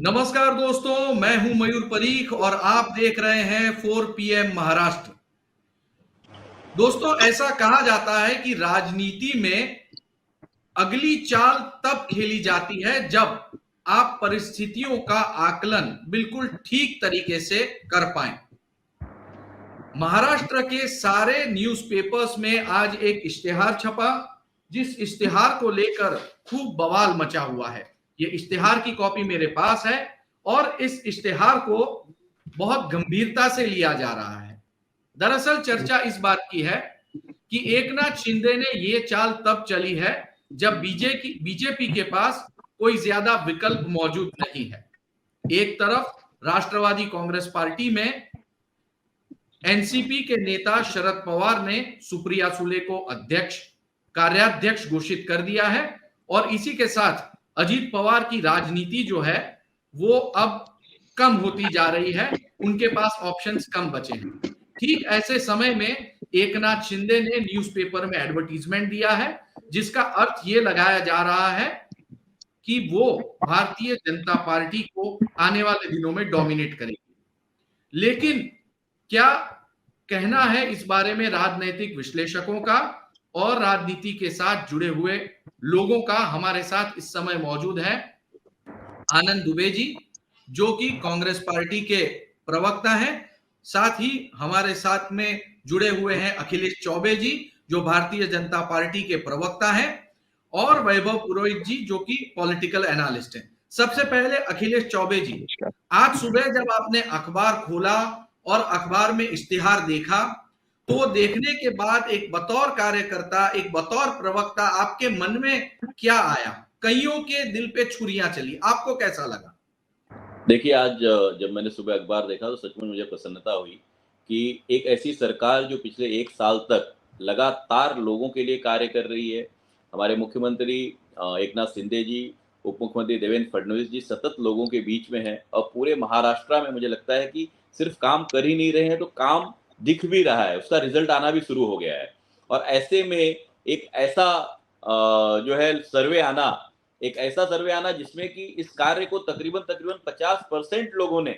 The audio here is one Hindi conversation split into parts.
नमस्कार दोस्तों, मैं हूं मयूर परीख और आप देख रहे हैं 4 PM महाराष्ट्र। दोस्तों, ऐसा कहा जाता है कि राजनीति में अगली चाल तब खेली जाती है जब आप परिस्थितियों का आकलन बिल्कुल ठीक तरीके से कर पाएं। महाराष्ट्र के सारे न्यूज़पेपर्स में आज एक इश्तिहार छपा, जिस इश्तिहार को लेकर खूब बवाल मचा हुआ है। ये इश्तिहार की कॉपी मेरे पास है और इस इश्तिहार को बहुत गंभीरता से लिया जा रहा है। दरअसल चर्चा इस बात की है कि एकनाथ शिंदे ने ये चाल तब चली है जब बीजेपी के पास कोई ज्यादा विकल्प मौजूद नहीं है। एक तरफ राष्ट्रवादी कांग्रेस पार्टी में एनसीपी के नेता शरद पवार ने सुप्रिया सुले को कार्याध्यक्ष घोषित कर दिया है और इसी के साथ अजीत पवार की राजनीति जो है वो अब कम होती जा रही है, उनके पास ऑप्शंस कम बचे हैं। ठीक ऐसे समय में एकनाथ शिंदे ने न्यूज़पेपर में एडवर्टीजमेंट दिया है, जिसका अर्थ ये लगाया जा रहा है कि वो भारतीय जनता पार्टी को आने वाले दिनों में डोमिनेट करेगी। लेकिन क्या कहना है इस बारे में राजनीतिक विश्लेषकों का और राजनीति के साथ जुड़े हुए लोगों का? हमारे साथ इस समय मौजूद है आनंद दुबे जी, जो कि कांग्रेस पार्टी के प्रवक्ता हैं। साथ ही हमारे साथ में जुड़े हुए हैं अखिलेश चौबे जी, जो भारतीय जनता पार्टी के प्रवक्ता हैं, और वैभव पुरोहित जी, जो कि पॉलिटिकल एनालिस्ट हैं। सबसे पहले अखिलेश चौबे जी, आज सुबह जब आपने अखबार खोला और अखबार में इश्तिहार देखा, तो देखने के बाद एक बतौर कार्यकर्ता, एक बतौर प्रवक्ता, आपके मन में क्या आया? कईयों के दिल पे छुरियां चली, आपको कैसा लगा? देखिए, आज जब मैंने सुबह अखबार देखा तो सच में मुझे प्रसन्नता हुई कि एक ऐसी सरकार जो पिछले 1 साल तक लगातार लोगों के लिए कार्य कर रही है। हमारे मुख्यमंत्री एकनाथ शिंदे जी, उप मुख्यमंत्री देवेंद्र फडणवीस जी सतत लोगों के बीच में हैं और पूरे महाराष्ट्र में मुझे लगता है कि सिर्फ काम कर ही नहीं रहे हैं, तो काम दिख भी रहा है, उसका रिजल्ट आना भी शुरू हो गया है। और ऐसे में एक ऐसा जो है एक ऐसा सर्वे आना जिसमें कि इस कार्य को तकरीबन 50% लोगों ने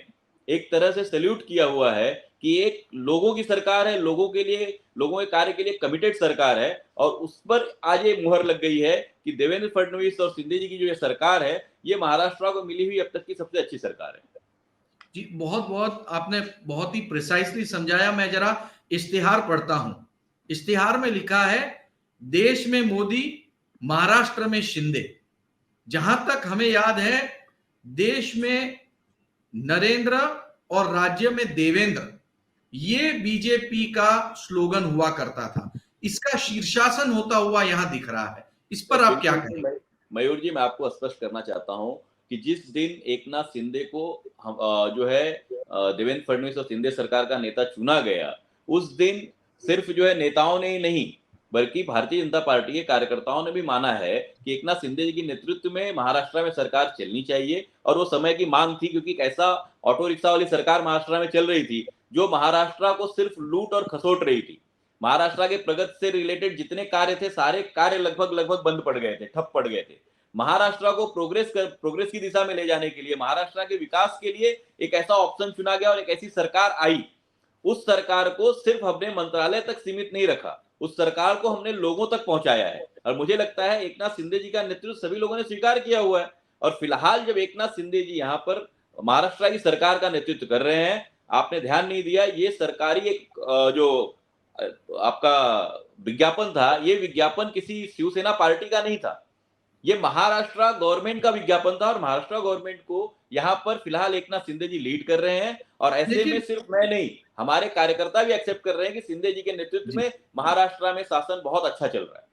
एक तरह से सैल्यूट किया हुआ है कि एक लोगों की सरकार है, लोगों के लिए, लोगों के कार्य के लिए कमिटेड सरकार है। और उस पर आज ये मुहर लग गई है कि देवेंद्र फडणवीस और शिंदे जी की जो ये सरकार है, ये महाराष्ट्र को मिली हुई अब तक की सबसे अच्छी सरकार है। जी, बहुत बहुत आपने बहुत ही प्रिसाइसली समझाया। मैं जरा इश्तिहार पढ़ता हूं। इश्तिहार में लिखा है, देश में मोदी, महाराष्ट्र में शिंदे। जहां तक हमें याद है, देश में नरेंद्र और राज्य में देवेंद्र, ये बीजेपी का स्लोगन हुआ करता था। इसका शीर्षासन होता हुआ यहां दिख रहा है। इस पर आप क्या कहेंगे? मयूर जी, मैं आपको स्पष्ट करना चाहता हूं कि जिस दिन एकनाथ शिंदे को जो है देवेंद्र फडणवीस और शिंदे सरकार का नेता चुना गया, उस दिन सिर्फ जो है नेताओं ने ही नहीं बल्कि भारतीय जनता पार्टी के कार्यकर्ताओं ने भी माना है कि एकनाथ शिंदे जी के नेतृत्व में महाराष्ट्र में सरकार चलनी चाहिए। और वो समय की मांग थी, क्योंकि एक ऐसा ऑटो रिक्शा वाली सरकार महाराष्ट्र में चल रही थी जो महाराष्ट्र को सिर्फ लूट और खसोट रही थी। महाराष्ट्र के प्रगति से रिलेटेड जितने कार्य थे, सारे कार्य लगभग बंद पड़ गए थे, ठप पड़ गए थे। महाराष्ट्र को प्रोग्रेस की दिशा में ले जाने के लिए, महाराष्ट्र के विकास के लिए एक ऐसा ऑप्शन चुना गया और एक ऐसी सरकार आई। उस सरकार को सिर्फ अपने मंत्रालय तक सीमित नहीं रखा, उस सरकार को हमने लोगों तक पहुंचाया है। और मुझे लगता है एकनाथ शिंदे जी का नेतृत्व सभी लोगों ने स्वीकार किया हुआ है। और फिलहाल जब एकनाथ शिंदे जी यहाँ पर महाराष्ट्र की सरकार का नेतृत्व कर रहे हैं, आपने ध्यान नहीं दिया, ये सरकारी एक जो आपका विज्ञापन था, ये विज्ञापन किसी शिवसेना पार्टी का नहीं था, ये महाराष्ट्र गवर्नमेंट का विज्ञापन था। और महाराष्ट्र गवर्नमेंट को यहाँ पर फिलहाल एकनाथ शिंदे जी लीड कर रहे हैं। और ऐसे में सिर्फ मैं नहीं, हमारे कार्यकर्ता भी एक्सेप्ट कर रहे हैं कि शिंदे जी के नेतृत्व में महाराष्ट्र में शासन बहुत अच्छा चल रहा है।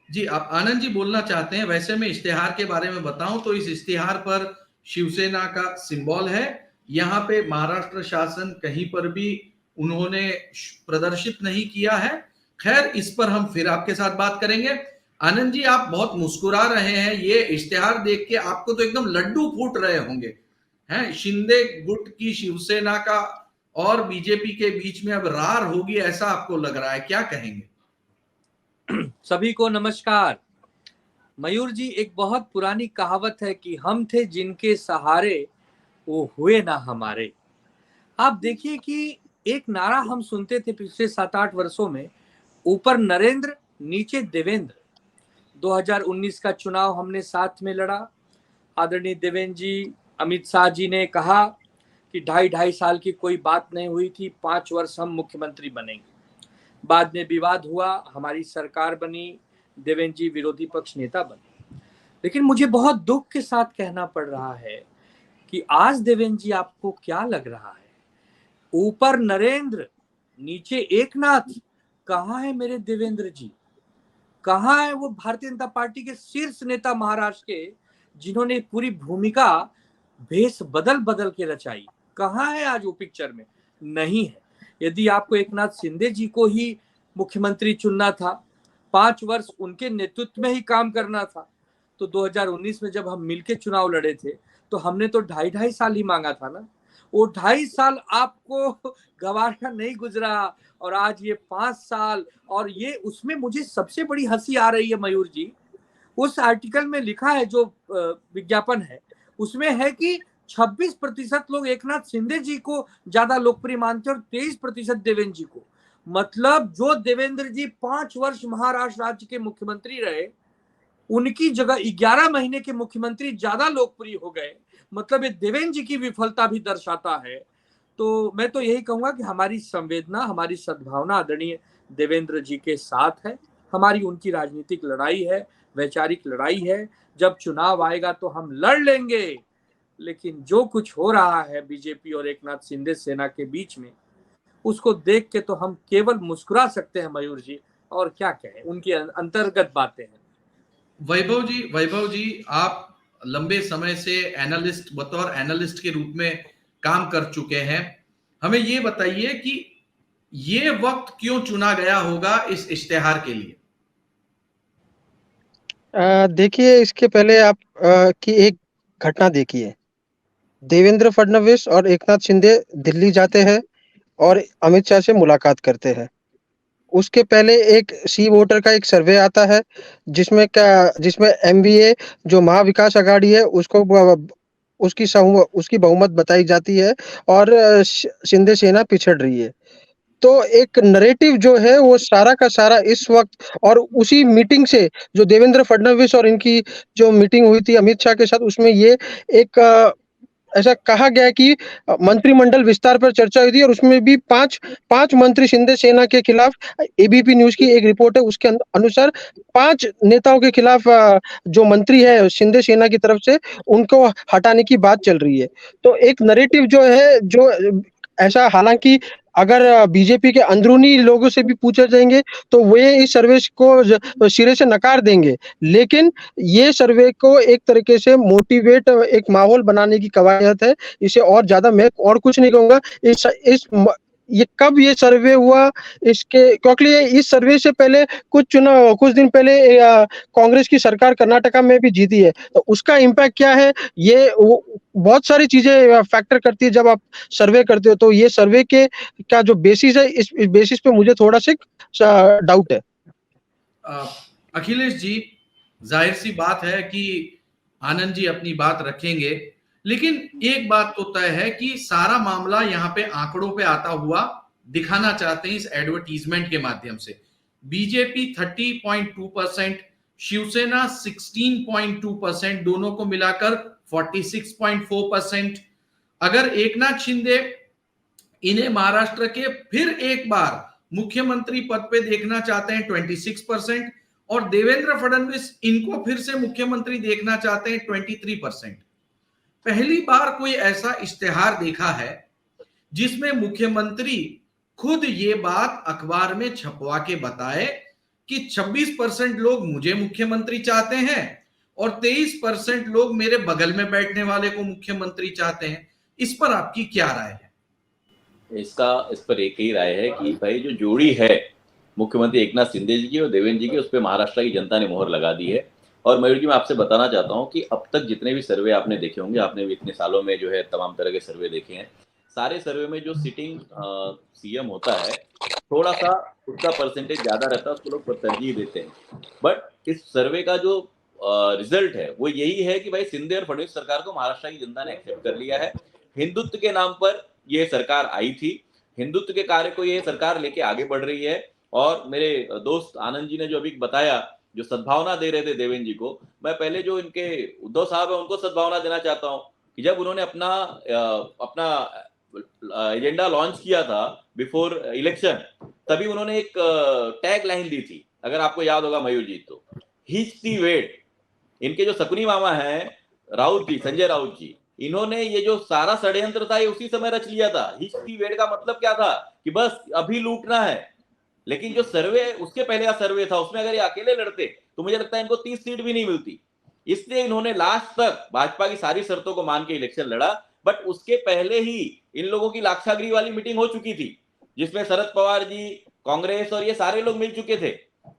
जी, आप आनंद जी बोलना चाहते हैं? वैसे मैं इश्तिहार के बारे में बताऊं तो इस इश्तिहार पर शिवसेना का सिंबल है। यहाँ पे महाराष्ट्र शासन कहीं पर भी उन्होंने प्रदर्शित नहीं किया है। खैर, इस पर हम फिर आपके साथ बात करेंगे। आनंद जी, आप बहुत मुस्कुरा रहे हैं, ये इश्तिहार देख के आपको तो एकदम लड्डू फूट रहे होंगे, हैं? शिंदे गुट की शिवसेना का और बीजेपी के बीच में अब रार होगी, ऐसा आपको लग रहा है, क्या कहेंगे? सभी को नमस्कार। मयूर जी, एक बहुत पुरानी कहावत है कि हम थे जिनके सहारे वो हुए ना हमारे। आप देखिए कि एक नारा हम सुनते थे पिछले 7-8 वर्षों में, ऊपर नरेंद्र नीचे देवेंद्र। 2019 का चुनाव हमने साथ में लड़ा। आदरणीय देवेंद्र जी, अमित शाह जी ने कहा कि 2.5 साल की कोई बात नहीं हुई थी, 5 वर्ष हम मुख्यमंत्री बनेंगे। बाद में विवाद हुआ, हमारी सरकार बनी, देवेंद्र जी विरोधी पक्ष नेता बने। लेकिन मुझे बहुत दुख के साथ कहना पड़ रहा है कि आज देवेंद्र जी, आपको क्या लग रहा है, ऊपर नरेंद्र नीचे एकनाथ, कहाँ है मेरे देवेंद्र जी? कहाँ है वो भारतीय जनता पार्टी के शीर्ष नेता महाराष्ट्र के, जिन्होंने पूरी भूमिका भेष बदल बदल के रचाई? कहाँ है आज वो पिक्चर में? नहीं है। यदि आपको एकनाथ शिंदे जी को ही मुख्यमंत्री चुनना था, 5 वर्ष उनके नेतृत्व में ही काम करना था, तो 2019 में जब हम मिलके चुनाव लड़े थे तो हमने तो 2.5 साल ही मांगा था ना। वो 2.5 साल आपको गवारा नहीं गुजरा, और आज ये 5 साल। और ये उसमें मुझे सबसे बड़ी हंसी आ रही है मयूर जी, उस आर्टिकल में लिखा है, जो विज्ञापन है उसमें है कि 26% लोग एकनाथ शिंदे जी को ज्यादा लोकप्रिय मानते हैं और 23% देवेंद्र जी को। मतलब जो देवेंद्र जी 5 वर्ष महाराष्ट्र राज्य के मुख्यमंत्री रहे, उनकी जगह 11 महीने के मुख्यमंत्री ज्यादा लोकप्रिय हो गए। मतलब ये देवेंद्र जी की विफलता भी दर्शाता है। तो मैं तो यही कहूंगा कि हमारी संवेदना, हमारी सद्भावना आदरणीय देवेंद्र जी के साथ है। हमारी उनकी राजनीतिक लड़ाई है, वैचारिक लड़ाई है। जब चुनाव आएगा तो हम लड़ लेंगे, लेकिन जो कुछ हो रहा है बीजेपी और एकनाथ शिंदे सेना के बीच में, उसको देख के तो हम केवल मुस्कुरा सकते हैं मयूर जी, और क्या कहें, उनकी अंतर्गत बातें हैं। वैभव जी, आप लंबे समय से एनालिस्ट, बतौर एनालिस्ट के रूप में काम कर चुके हैं। हमें ये बताइए कि ये वक्त क्यों चुना गया होगा इस इश्तेहार के लिए? देखिए, इसके पहले आप की एक घटना देखिए। देवेंद्र फडणवीस और एकनाथ शिंदे दिल्ली जाते हैं और अमित शाह से मुलाकात करते हैं। उसके पहले एक सी वोटर का एक सर्वे आता है, जिसमें एमवीए जो महाविकास अघाड़ी है उसकी बहुमत बताई जाती है और शिंदे सेना पिछड़ रही है। तो एक नैरेटिव जो है वो सारा का सारा इस वक्त, और उसी मीटिंग से जो देवेंद्र फडणवीस और इनकी जो मीटिंग हुई थी अमित शाह के साथ, उसमें ये एक ऐसा कहा गया कि मंत्रिमंडल विस्तार पर चर्चा हुई थी और उसमें भी 5 मंत्री शिंदे सेना के खिलाफ, एबीपी न्यूज़ की एक रिपोर्ट है उसके अनुसार 5 नेताओं के खिलाफ जो मंत्री है शिंदे सेना की तरफ से, उनको हटाने की बात चल रही है। तो एक नैरेटिव जो है, जो ऐसा, हालांकि अगर बीजेपी के अंदरूनी लोगों से भी पूछे जाएंगे तो वे इस सर्वे को सिरे से नकार देंगे, लेकिन ये सर्वे को एक तरीके से मोटिवेट, एक माहौल बनाने की कवायद है। इसे और ज्यादा मैं और कुछ नहीं कहूंगा। ये कब ये सर्वे हुआ, क्योंकि इस सर्वे से पहले कुछ दिन पहले कांग्रेस की सरकार कर्नाटका में भी जीती है, तो उसका इम्पैक्ट क्या है, ये बहुत सारी चीजें फैक्टर करती है जब आप सर्वे करते हो। तो ये सर्वे के का जो बेसिस है, इस बेसिस पे मुझे थोड़ा सा डाउट है। अखिलेश जी, जाहिर सी बात है कि आनंद जी अपनी बात रखेंगे, लेकिन एक बात तो तय है कि सारा मामला यहाँ पे आंकड़ों पे आता हुआ दिखाना चाहते हैं इस एडवर्टीजमेंट के माध्यम से। बीजेपी 30.2%, शिवसेना 16.2%, दोनों को मिलाकर 46.4%। अगर एकनाथ शिंदे इन्हें महाराष्ट्र के फिर एक बार मुख्यमंत्री पद पे देखना चाहते हैं 26%, और देवेंद्र फडणवीस इनको फिर से मुख्यमंत्री देखना चाहते हैं 23%। पहली बार कोई ऐसा इश्तेहार देखा है जिसमें मुख्यमंत्री खुद ये बात अखबार में छपवा के बताए कि 26% लोग मुझे मुख्यमंत्री चाहते हैं और 23% लोग मेरे बगल में बैठने वाले को मुख्यमंत्री चाहते हैं। इस पर आपकी क्या राय है? इस पर एक ही राय है कि भाई जो जोड़ी है मुख्यमंत्री एकनाथ शिंदे जी की और देवेंद्र जी की, उस पर महाराष्ट्र की जनता ने मोहर लगा दी है। और मयूर जी, मैं आपसे बताना चाहता हूं कि अब तक जितने भी सर्वे आपने देखे होंगे, आपने भी इतने सालों में जो है तमाम तरह के सर्वे देखे हैं, सारे सर्वे में जो सिटिंग सीएम होता है, थोड़ा सा उसका परसेंटेज ज्यादा रहता है, उसको लोग तरजीह देते हैं। बट इस सर्वे का जो रिजल्ट है वो यही है कि भाई शिंदे और फडणवीस सरकार को महाराष्ट्र की जनता ने एक्सेप्ट कर लिया है। हिंदुत्व के नाम पर ये सरकार आई थी, हिंदुत्व के कार्य को ये सरकार लेके आगे बढ़ रही है। और मेरे दोस्त आनंद जी ने जो अभी बताया, जो सद्भावना दे रहे थे देवेंद्र जी को, मैं पहले जो इनके उद्धव साहब है उनको सद्भावना देना चाहता हूँ कि जब उन्होंने अपना एजेंडा लॉन्च किया था बिफोर इलेक्शन, तभी उन्होंने एक टैग लाइन दी थी, अगर आपको याद होगा मयूर जी, तो हिच दी वेट। इनके जो शकुनी मामा हैं राउत जी, संजय राउत जी, इन्होंने ये जो सारा षड्यंत्र था ये उसी समय रच लिया था। हिच दी वेट का मतलब क्या था कि बस अभी लूटना है। लेकिन जो सर्वे उसके पहले का सर्वे था उसमें अगर ये अकेले लड़ते तो मुझे लगता है इनको 30 सीट भी नहीं मिलती। इसलिए इन्होंने लास्ट तक भाजपा की सारी शर्तों को मान के इलेक्शन लड़ा। बट उसके पहले ही इन लोगों की लाक्षागृह वाली मीटिंग हो चुकी थी, जिसमें शरद पवार जी, कांग्रेस और ये सारे लोग मिल चुके थे।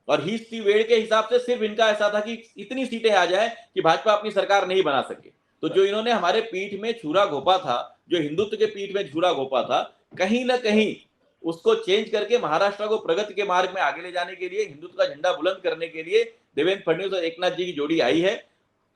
और हिच दी वेट के हिसाब से सिर्फ इनका ऐसा था कि इतनी सीटें आ जाए कि भाजपा अपनी सरकार नहीं बना सके। तो जो इन्होंने हमारे पीठ में छुरा घोपा था, जो हिंदुत्व के पीठ में छुरा घोपा था, कहीं ना कहीं उसको चेंज करके महाराष्ट्र को प्रगति के मार्ग में आगे ले जाने के लिए, हिंदुत्व का झंडा बुलंद करने के लिए देवेंद्र फडणवीस और एकनाथ जी की जोड़ी आई है।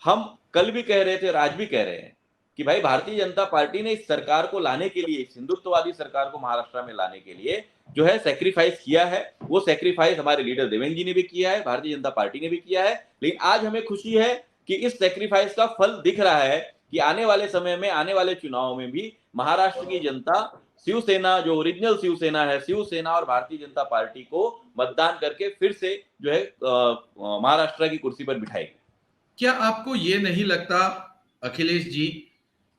हम कल भी कह रहे थे और आज भी कह रहे हैं कि भाई भारतीय जनता पार्टी ने इस सरकार को लाने के लिए, इस हिंदुत्ववादी सरकार को महाराष्ट्र में लाने के लिए जो है सेक्रीफाइस किया है। वो सेक्रीफाइस हमारे लीडर देवेंद्र जी ने भी किया है, भारतीय जनता पार्टी ने भी किया है। लेकिन आज हमें खुशी है कि इस सेक्रीफाइस का फल दिख रहा है कि आने वाले समय में, आने वाले चुनाव में भी महाराष्ट्र की जनता शिवसेना, जो ओरिजिनल शिवसेना है, शिवसेना और भारतीय जनता पार्टी को मतदान करके फिर से जो है महाराष्ट्र की कुर्सी पर बिठाएगी। क्या आपको ये नहीं लगता अखिलेश जी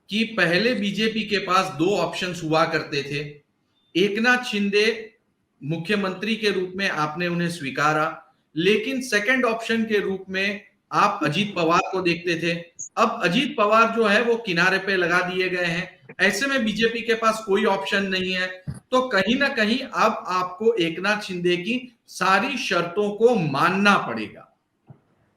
कि पहले बीजेपी के पास दो ऑप्शंस हुआ करते थे? एकनाथ शिंदे मुख्यमंत्री के रूप में आपने उन्हें स्वीकारा, लेकिन सेकंड ऑप्शन के रूप में आप अजीत पवार को देखते थे। अब अजीत पवार जो है वो किनारे पे लगा दिए गए हैं। ऐसे में बीजेपी के पास कोई ऑप्शन नहीं है, तो कहीं ना कहीं अब आपको एकनाथ शिंदे की सारी शर्तों को मानना पड़ेगा।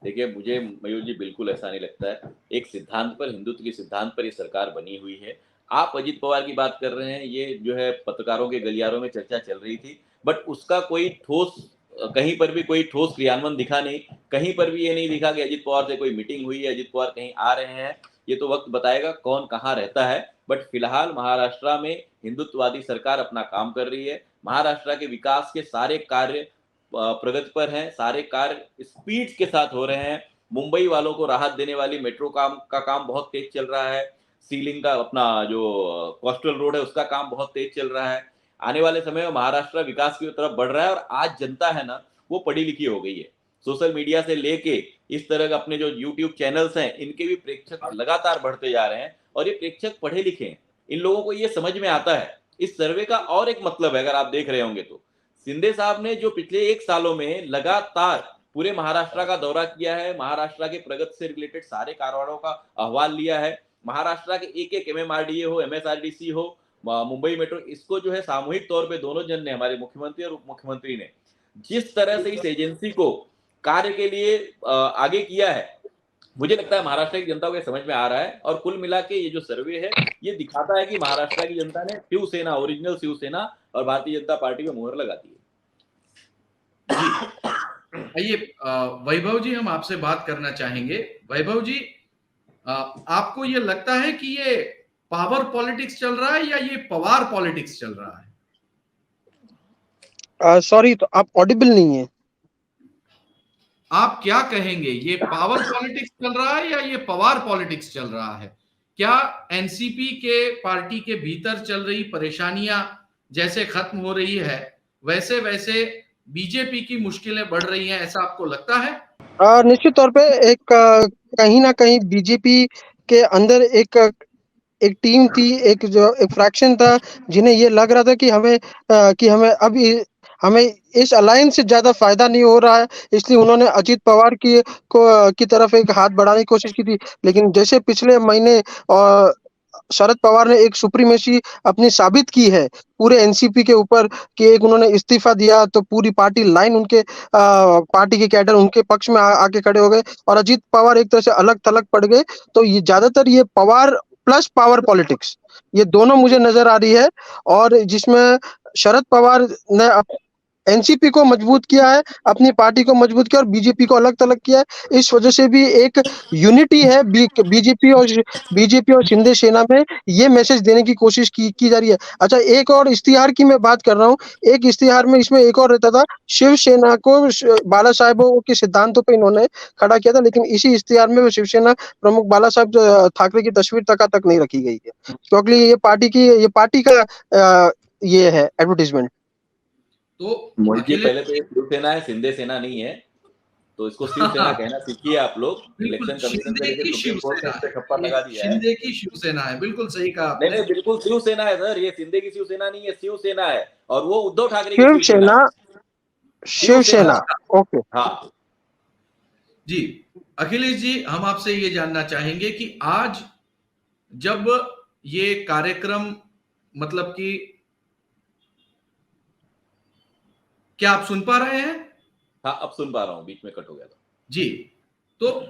देखिए, मुझे मयूर जी बिल्कुल ऐसा नहीं लगता है। एक सिद्धांत पर, हिंदुत्व के सिद्धांत पर ये सरकार बनी हुई है। आप अजीत पवार की बात कर रहे हैं, ये जो है पत्रकारों के गलियारों में चर्चा चल रही थी, बट उसका कोई ठोस, कहीं पर भी कोई ठोस क्रियान्वयन दिखा नहीं। कहीं पर भी ये नहीं दिखा कि अजीत पवार से कोई मीटिंग हुई है, अजीत पवार कहीं आ रहे हैं। ये तो वक्त बताएगा कौन कहाँ रहता है। बट फिलहाल महाराष्ट्र में हिंदुत्ववादी सरकार अपना काम कर रही है। महाराष्ट्र के विकास के सारे कार्य प्रगति पर हैं, सारे कार्य स्पीड के साथ हो रहे हैं। मुंबई वालों को राहत देने वाली मेट्रो का काम बहुत तेज चल रहा है। सीलिंग का अपना जो कोस्टल रोड है उसका काम बहुत तेज चल रहा है। आने वाले समय में महाराष्ट्र विकास की तरफ बढ़ रहा है। और आज जनता है ना, वो पढ़ी लिखी हो गई है। सोशल मीडिया से लेके इस तरह के अपने जो यूट्यूब चैनल्स हैं, इनके भी प्रेक्षक लगातार बढ़ते जा रहे हैं। और ये प्रेक्षक पढ़े लिखे हैं, इन लोगों को ये समझ में आता है। इस सर्वे का और एक मतलब है, अगर आप देख रहे होंगे तो शिंदे साहब ने जो पिछले 1 सालों में लगातार पूरे महाराष्ट्र का दौरा किया है, महाराष्ट्र के प्रगति से रिलेटेड सारे कारोबारों का अहवाल लिया है। महाराष्ट्र के एक MMRDA हो, MSRDC हो, मुंबई मेट्रो, इसको जो है सामूहिक तौर पे दोनों जन ने, हमारे मुख्यमंत्री और उप मुख्यमंत्री ने जिस तरह से इस एजेंसी को कार्य के लिए आगे किया है, मुझे लगता है महाराष्ट्र की जनता को समझ में आ रहा है। और कुल मिला के ये जो सर्वे है ये दिखाता है कि महाराष्ट्र की जनता ने शिवसेना, ओरिजिनल शिवसेना और भारतीय जनता पार्टी में मुहर लगा दी है। आइए वैभव जी, हम आपसे बात करना चाहेंगे। वैभव जी, आपको ये लगता है कि ये पावर पॉलिटिक्स चल रहा है या ये पवार पॉलिटिक्स चल रहा है? सॉरी, तो आप ऑडिबल नहीं है। आप क्या कहेंगे, ये पावर पॉलिटिक्स चल रहा है या ये पवार पॉलिटिक्स चल रहा है? क्या एनसीपी के पार्टी के भीतर चल रही परेशानियां जैसे खत्म हो रही है, वैसे वैसे बीजेपी की मुश्किलें बढ़ रही हैं, ऐसा आपको लगता है? निश्चित तौर पे एक कहीं ना कहीं बीजेपी के अंदर एक टीम थी, एक फ्रैक्शन था, जिन्हें ये लग रहा था कि हमें इस अलायंस से ज्यादा फायदा नहीं हो रहा है, इसलिए उन्होंने अजीत पवार की तरफ एक हाथ बढ़ाने की कोशिश की थी। लेकिन जैसे पिछले महीने शरद पवार ने एक सुप्रीमेसी अपनी साबित की है पूरे एनसीपी के ऊपर कि एक उन्होंने इस्तीफा दिया तो पूरी पार्टी लाइन उनके पार्टी के कैडर उनके पक्ष में आके खड़े हो गए और अजीत पवार एक तरह से अलग थलग पड़ गए। तो ये ज्यादातर ये पवार प्लस पावर पॉलिटिक्स, ये दोनों मुझे नजर आ रही है। और जिसमें शरद पवार ने एनसीपी को मजबूत किया है, अपनी पार्टी को मजबूत किया और बीजेपी को अलग थलग किया है। इस वजह से भी एक यूनिटी है बीजेपी और शिंदे सेना में, ये मैसेज देने की कोशिश की जा रही है। अच्छा, एक और इश्तिहार की मैं बात कर रहा हूँ। एक इश्तिहार में इसमें एक और रहता था, शिवसेना को बाला साहेबों के सिद्धांतों पे इन्होंने खड़ा किया था, लेकिन इसी इश्तिहार में वो शिवसेना प्रमुख बाला साहब ठाकरे की तस्वीर तक नहीं रखी गई है, क्योंकि ये पार्टी का ये है एडवर्टीजमेंट। तो मोदी जी, अखिलेश पहले तो ये शिवसेना है, शिंदे सेना नहीं है, तो इसको शिवसेना कहना सीखिए आप लोग। बिल्कुल, इलेक्शन कमीशन से शिंदे लेकर की सुप्रीम कोर्ट ने शिवसेना इस पे है, ठप्पा ये लगा दिया है। शिंदे की शिवसेना है, बिल्कुल सही कहा नहीं आपने। नहीं, बिल्कुल शिवसेना है सर, ये शिंदे की शिवसेना नहीं है, शिवसेना है, और वो उद्धव ठाकरे की शिवसेना है। शिवसेना, ओके। हाँ जी, अखिलेश जी, हम आपसे ये जानना चाहेंगे कि आज जब ये कार्यक्रम, मतलब कि क्या आप सुन पा रहे हैं? हाँ, अब सुन पा रहा हूँ, बीच में कट हो गया था। जी, तो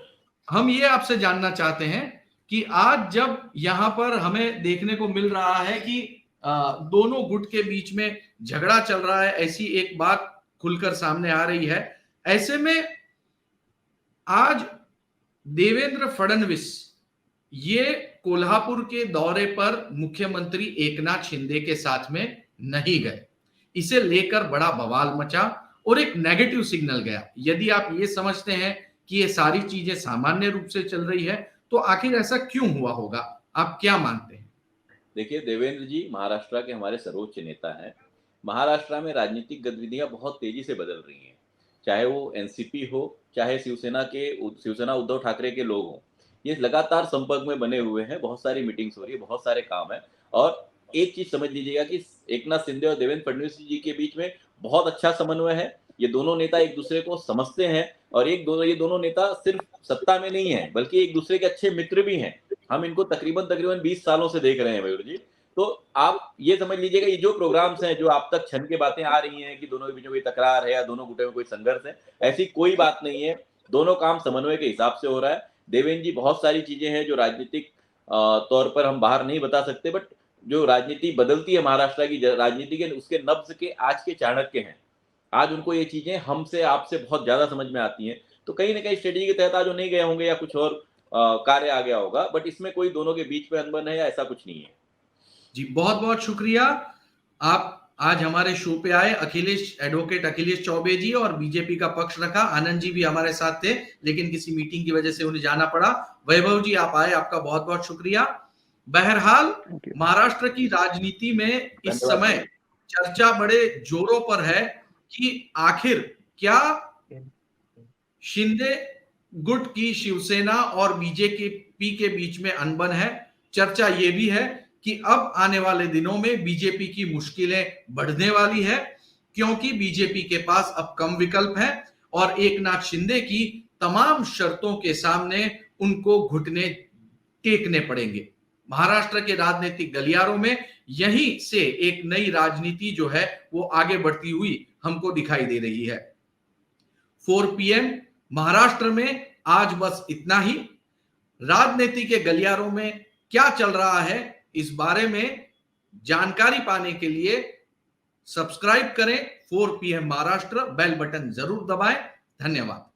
हम ये आपसे जानना चाहते हैं कि आज जब यहां पर हमें देखने को मिल रहा है कि दोनों गुट के बीच में झगड़ा चल रहा है, ऐसी एक बात खुलकर सामने आ रही है, ऐसे में आज देवेंद्र फडणवीस ये कोल्हापुर के दौरे पर मुख्यमंत्री एकनाथ शिंदे के साथ में नहीं गए। इसे लेकर बड़ा बवाल मचा और एक नेगेटिव सिग्नल गया। यदि आप ये समझते हैं कि ये सारी चीजें सामान्य रूप से चल रही है, तो आखिर ऐसा क्यों हुआ होगा? आप क्या मानते हैं? देखिए, देवेंद्र जी महाराष्ट्र के हमारे सर्वोच्च नेता हैं। महाराष्ट्र में राजनीतिक गतिविधियां बहुत तेजी से बदल रही हैं, चाहे वो एनसीपी हो, चाहे शिवसेना उद्धव ठाकरे के लोग हों। ये लगातार संपर्क में बने हुए हैं, बहुत सारी मीटिंग्स हो रही है, बहुत सारे काम है। और एक चीज समझ लीजिएगा कि एकनाथ शिंदे और देवेंद्र फडणवीस जी के बीच में बहुत अच्छा समन्वय है। ये दोनों नेता एक दूसरे को समझते हैं, और ये दोनों नेता सिर्फ सत्ता में नहीं है, बल्कि एक दूसरे के अच्छे मित्र भी हैं। हम इनको तकरीबन 20 सालों से देख रहे हैं मयूर जी। तो आप ये समझ लीजिएगा, ये जो प्रोग्राम्स हैं, जो आप तक क्षण की बातें आ रही हैं कि दोनों के बीच में कोई तकरार है या दोनों गुटों में कोई संघर्ष है, ऐसी कोई बात नहीं है। दोनों काम समन्वय के हिसाब से हो रहा है। देवेंद्र जी, बहुत सारी चीजें हैं जो राजनीतिक तौर पर हम बाहर नहीं बता सकते, बट जो राजनीति बदलती है महाराष्ट्र की राजनीति के, उसके नब्ज के आज के चाणक्य हैं। आज उनको ये चीजें हमसे आपसे बहुत ज्यादा समझ में आती हैं। तो कहीं ना कहीं स्ट्रेटेजी के तहत आज वो नहीं गए होंगे या कुछ और कार्य आ गया होगा, बट इसमें कोई दोनों के बीच में अनबन है या ऐसा कुछ नहीं है। जी, बहुत बहुत शुक्रिया। आप आज हमारे शो पे आए, एडवोकेट अखिलेश चौबे जी, और बीजेपी का पक्ष रखा। आनंद जी भी हमारे साथ थे, लेकिन किसी मीटिंग की वजह से उन्हें जाना पड़ा। वैभव जी, आप आए, आपका बहुत बहुत शुक्रिया। बहरहाल, महाराष्ट्र की राजनीति में इस समय चर्चा बड़े जोरों पर है कि आखिर क्या शिंदे गुट की शिवसेना और बीजेपी के बीच में अनबन है। चर्चा यह भी है कि अब आने वाले दिनों में बीजेपी की मुश्किलें बढ़ने वाली है, क्योंकि बीजेपी के पास अब कम विकल्प हैं और एकनाथ शिंदे की तमाम शर्तों के सामने उनको घुटने टेकने पड़ेंगे। महाराष्ट्र के राजनीतिक गलियारों में यहीं से एक नई राजनीति जो है वो आगे बढ़ती हुई हमको दिखाई दे रही है। 4 PM महाराष्ट्र में आज बस इतना ही। राजनीति के गलियारों में क्या चल रहा है, इस बारे में जानकारी पाने के लिए सब्सक्राइब करें 4 PM महाराष्ट्र, बेल बटन जरूर दबाएं। धन्यवाद।